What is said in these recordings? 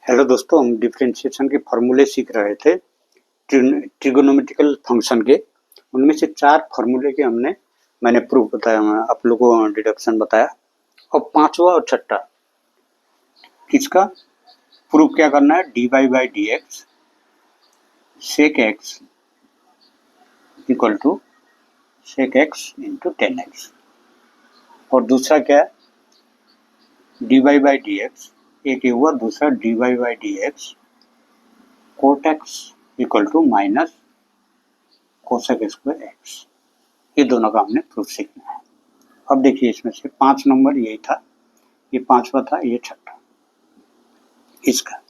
Hello दोस्तों, हम differentiation के फॉर्मूले सीख रहे थे ट्रिगोनोमेट्रिकल फंक्शन के। उनमें से 4 फॉर्मूले के मैंने प्रूफ बताया, आप लोगों को डिडक्शन बताया। और पांचवा और छठा किसका प्रूफ क्या करना है? dy by d x sec x equal to sec x into ten x. और दूसरा क्या है? dy बाई डी एक्स, एक ये हुआ। दूसरा dy by d x cot x equal to minus cosec square x. ये दोनों का हमने प्रूफ सीखना है। अब देखिए, इसमें से 5 नंबर यही था, ये 5वां था, ये छठा। इसका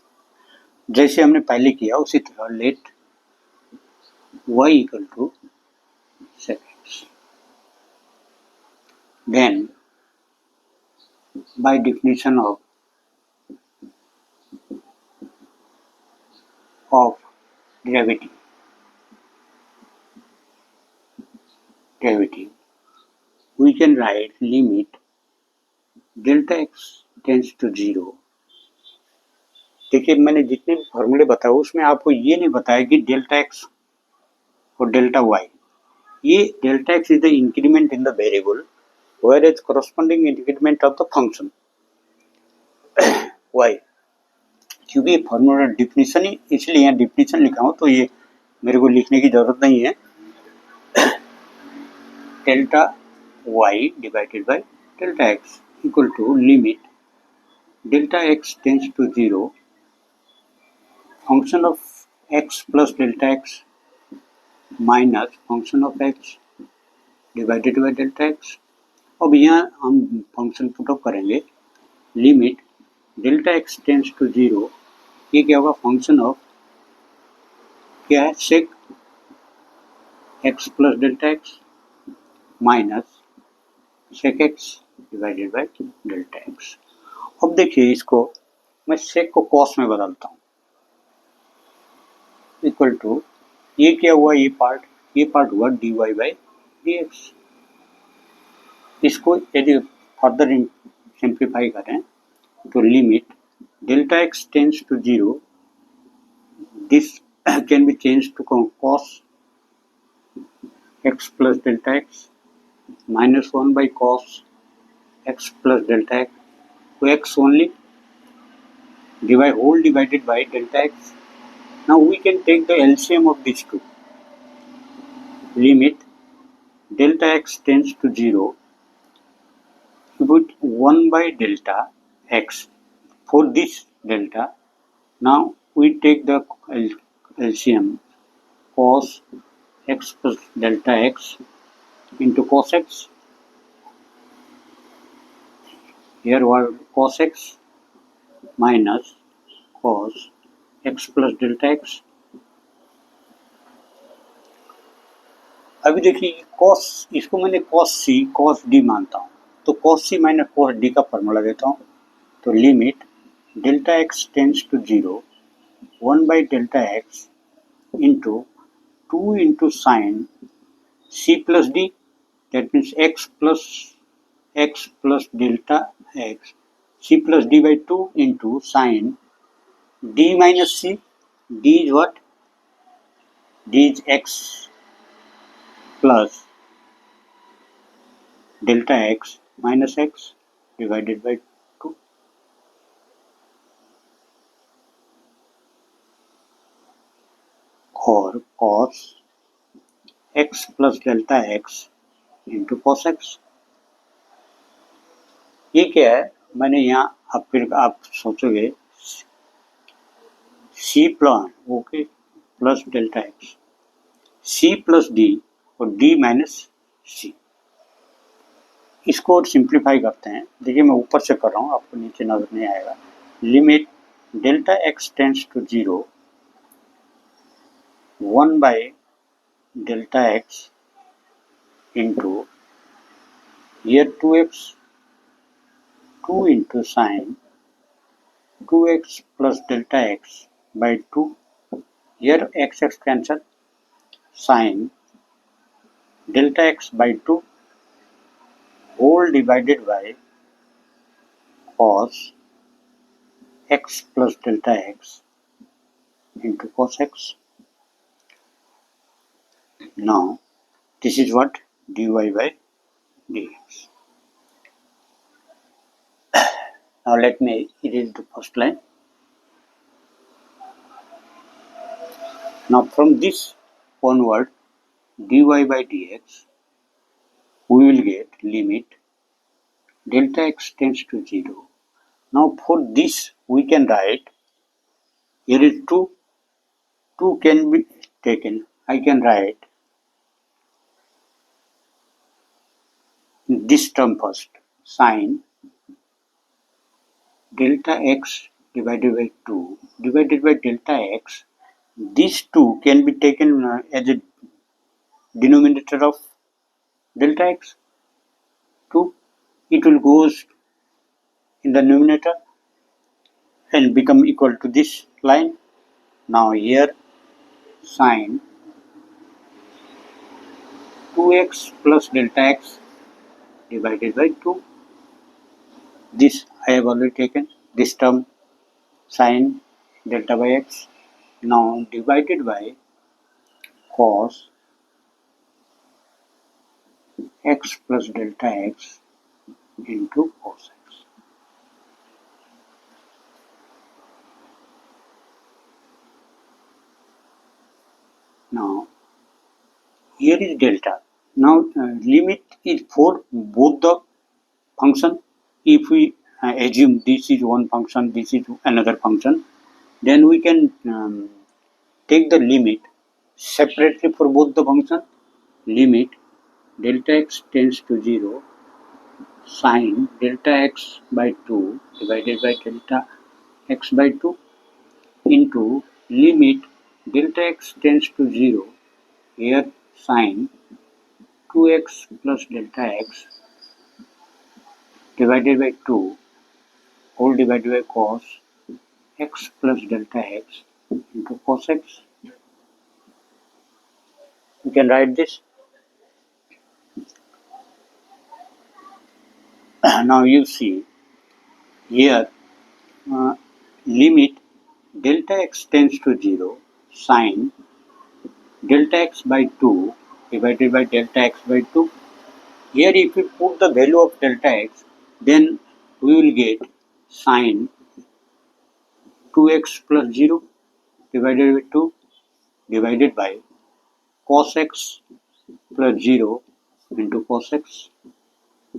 जैसे हमने पहले किया उसी तरह let y equal to sec x, then by definition of gravity we can write limit delta x tends to 0। देखिए, मैंने जितने भी फॉर्मूले बताए उसमें आपको ये नहीं बताया कि डेल्टा एक्स और डेल्टा वाई, ये delta x is the increment in the variable where is corresponding increment of the function y. क्योंकि ये फॉर्मूला डिफिनीशन ही, इसलिए यहाँ डिफिनीशन लिखा हूँ, तो ये मेरे को लिखने की जरूरत नहीं है। Delta y divided by delta x equal to limit delta x tends to 0 function of x plus delta x minus function of x divided by delta x. अब यहाँ हम फंक्शन पुट अप करेंगे limit delta x tends to 0। ये क्या होगा? Function of क्या है? Sec x plus delta x minus sec x divided by delta x. अब देखिए, इसको मैं सेक को कॉस में बदलता हूँ, इक्वल टू ये क्या हुआ? ये पार्ट हुआ dy बाई डी एक्स। इसको यदि फर्दर सिंप्लीफाई करें तो limit delta x tends to 0, this can be change to cos x plus delta x minus 1 by cos x plus delta x, तो x only whole divided by delta x. Now we can take the LCM of these two. Limit delta x tends to 0, you put 1 by delta x for this delta. Now we take the LCM cos x plus delta x into cos x. Here was cos x minus cos x plus delta x. अभी देखिए cos, इसको मैंने cos c cos d मानता हूँ, तो cos c माइनस cos d का formula देता हूँ। तो limit delta x tends to 0 1 by delta x into 2 into sine c plus d, that means x plus delta x c plus d by 2 into sine d minus c, d is what? d is x plus delta x minus x divided by 2। और cos x plus delta x into cos x। ये क्या है? मैंने यहाँ, अब फिर आप सोचोगे c plus okay plus delta x, c plus d और d माइनस c। इसको और सिंप्लीफाई करते हैं। देखिए, मैं ऊपर से कर रहा हूँ, आपको नीचे नजर नहीं आएगा। Limit delta x tends to 0 1 by delta x into here 2x 2 into sine 2x plus delta x by 2, here x cancel, sine delta x by 2 whole divided by cos x plus delta x into cos x. Now this is what dy by dx. Now let me erase the first line. Now from this onward dy by dx, we will get limit delta x tends to 0. Now for this we can write, here is 2 can be taken. I can write this term first, sine delta x divided by 2 divided by delta x. These 2 can be taken as a denominator of delta x. 2, it will goes in the numerator and become equal to this line. Now here sine 2x plus delta x divided by 2. This I have already taken, this term sine delta by x. Now divided by cos x plus delta x into cos x. Now here is delta. Now limit is for both the function. If we assume this is one function, this is another function, then we can take the limit separately for both the function. Limit delta x tends to 0 sine delta x by 2 divided by delta x by 2 into limit delta x tends to 0, here sine 2x plus delta x divided by 2 whole divided by cos x plus delta x into cos x. You can write this. Now you see here limit delta x tends to 0 sine delta x by 2 divided by delta x by 2. Here if we put the value of delta x, then we will get sine 2x plus 0 divided by 2 divided by cos x plus 0 into cos x,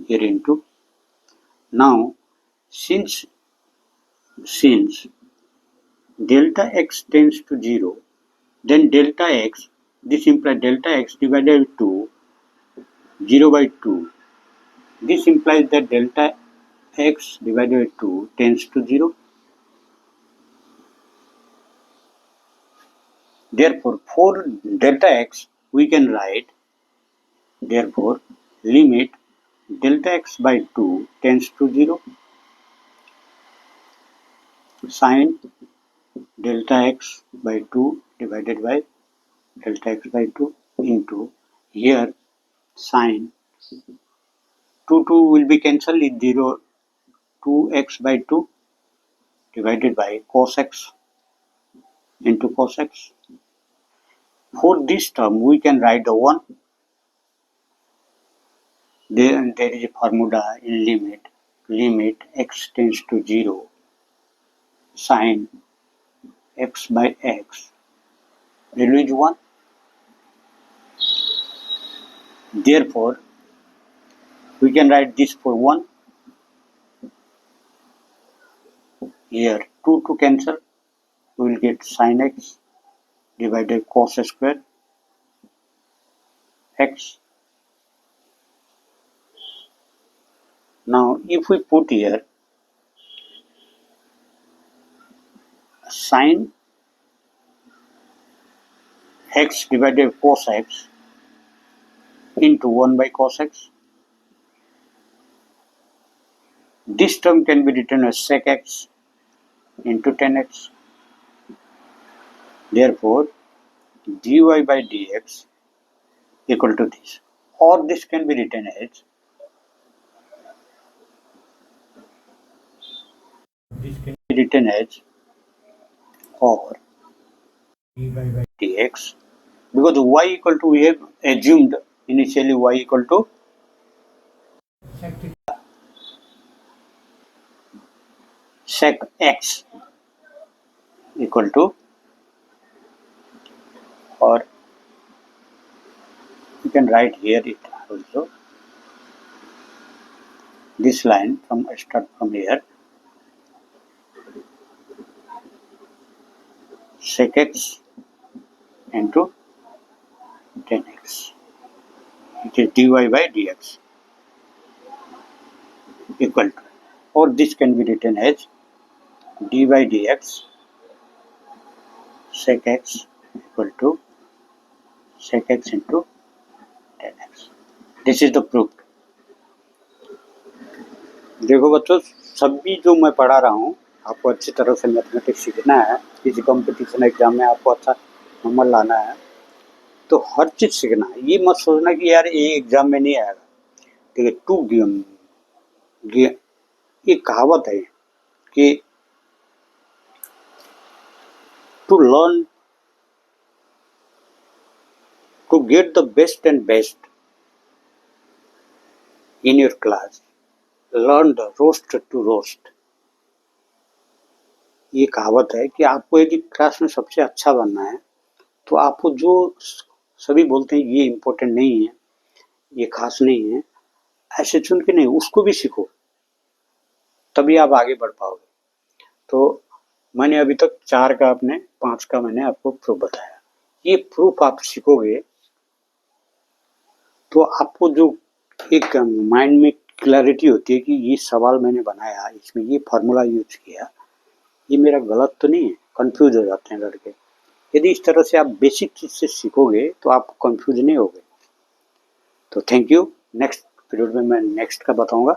here into. Now since delta x tends to 0, then delta x, this implies delta x divided by 2, 0 by 2. This implies that delta x divided by 2 tends to 0. Therefore, for delta x, we can write, therefore, limit delta x by 2 tends to 0 sine delta x by 2 divided by delta x by 2 into, here sine 2 will be cancelled, is 0, 2x by 2 divided by cos x into cos x. For this term, we can write the 1. There is a formula in limit x tends to 0 sine x by x, value is 1. Therefore, we can write this for 1. Here 2 to cancel, we will get sine x divided cos square x. Now if we put here sine x divided cos x into 1 by cos x, this term can be written as sec x into tan x. Therefore, dy by dx equal to this, or this can be written as this can written as or dx, because y equal to, we have assumed initially y equal to sec x equal to, or you can write here it also, this line from start from here, sec x into tan x, it is dy by dx equal to, or this can be written as dy dx sec x equal to sec x into tan x. This is the proof. देखो बच्चों, सभी जो मैं पढ़ा रहा हूँ आपको अच्छी तरह से मैथमेटिक्स सीखना है, किसी कंपटीशन एग्जाम में आपको अच्छा नंबर लाना है, तो हर चीज सीखना है। ये मत सोचना कि यार ये एग्जाम में नहीं आएगा। देखिए ये कहावत है कि to learn to get the best and best in your class, learn the roast to roast. ये कहावत है कि आपको यदि क्लास में सबसे अच्छा बनना है तो आपको जो सभी बोलते हैं ये इम्पोर्टेंट नहीं है, ये खास नहीं है, ऐसे चुन के नहीं, उसको भी सीखो, तभी आप आगे बढ़ पाओगे। तो मैंने अभी तक 4 का, अपने 5 का मैंने आपको प्रूफ बताया। ये प्रूफ आप सीखोगे तो आपको जो एक माइंड में क्लैरिटी होती है कि ये सवाल मैंने बनाया, इसमें ये फॉर्मूला यूज किया, ये मेरा गलत तो नहीं है। कंफ्यूज हो जाते हैं लड़के। यदि इस तरह से आप बेसिक चीज से सीखोगे तो आप कंफ्यूज नहीं होगे। तो थैंक यू। नेक्स्ट पीरियड में मैं नेक्स्ट का बताऊंगा।